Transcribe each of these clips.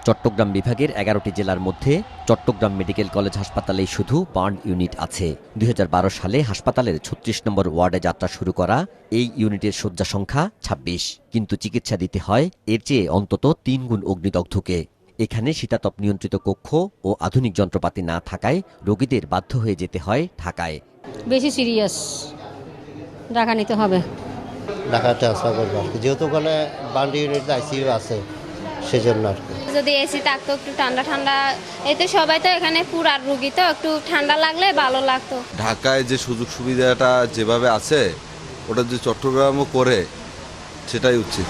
চট্টগ্রাম বিভাগের ১১টি জেলার মধ্যে চট্টগ্রাম মেডিকেল কলেজ হাসপাতালেই শুধু বার্ন ইউনিট আছে। ২০১২ সালে হাসপাতালের ৩৬ নম্বর ওয়ার্ডে যাত্রা শুরু করা এই ইউনিটের শয্যা সংখ্যা ২৬, কিন্তু চিকিৎসা দিতে হয় এর চেয়ে অন্তত ৩ গুণ অগ্নিদগ্ধকে। এখানে শীতাতপ নিয়ন্ত্রিত কক্ষ ও আধুনিক যন্ত্রপাতি না থাকায় রোগীদের বাধ্য হয়ে যেতে হয় ঢাকায়। বেশি সিরিয়াস, ঢাকা নিতে হবে। ঢাকা ট্রান্সফার করবো আর কি, যেহেতু ওখানে বার্ন ইউনিট আইসিইউ আছে সেজন্য আর কি। যদি এসি থাকতো একটু ঠান্ডা ঠান্ডা, এতে সবাই তো এখানে পুরার রুগী, তো একটু ঠান্ডা লাগলে ভালো লাগতো। ঢাকায় যে সুযোগ সুবিধাটা যেভাবে আছে ওটা যে চট্টগ্রামও করে সেটাই উচিত।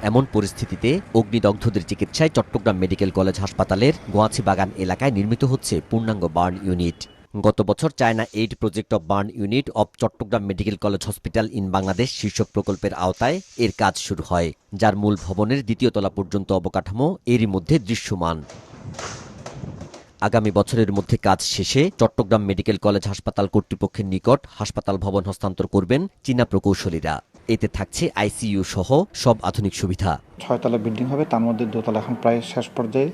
এমন পরিস্থিতিতে অগ্নিদগ্ধদের চিকিৎসায় চট্টগ্রাম মেডিকেল কলেজ হাসপাতালের গোয়াছিবাগান এলাকায় নির্মিত হচ্ছে পূর্ণাঙ্গ বার্ন ইউনিট। গত বছর China aid project of burn unit of Chittagong medical college hospital in Bangladesh শীর্ষক প্রকল্পের আওতায় এর কাজ শুরু হয়, যার মূল ভবনের ২য় তলা পর্যন্ত অবকাঠামো এরই মধ্যে দৃশ্যমান। আগামী বছরের মধ্যে কাজ শেষে চট্টগ্রাম মেডিকেল কলেজ হাসপাতাল কর্তৃপক্ষের নিকট হাসপাতাল ভবন হস্তান্তর করবেন চীনা প্রকৌশলীরা। এতে থাকছে আইসিইউ সহ সব আধুনিক সুবিধা। ৬তলা বিল্ডিং হবে, তার মধ্যে ২তলা এখন প্রায় শেষ পর্যায়ে,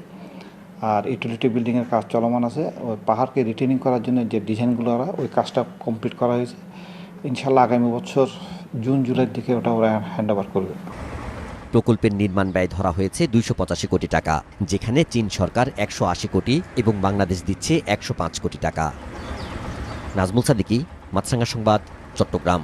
আর ইউটিলিটি বিল্ডিংয়ের কাজ চলমান আছে। ওই পাহাড়কে রিটেনিং করার জন্য যে ডিজাইনগুলো ওই কাজটা কমপ্লিট করা হয়েছে। ইনশাল্লাহ আগামী বছর জুন জুলাইয়ের দিকে ওটা ওরা হ্যান্ড ওভার করবে। প্রকল্পের নির্মাণ ব্যয় ধরা হয়েছে ২৮৫ কোটি টাকা, যেখানে চীন সরকার ১৮০ কোটি এবং বাংলাদেশ দিচ্ছে ১০৫ কোটি টাকা। নাজমুল সাদিকি, মাছরাঙা সংবাদ, চট্টগ্রাম।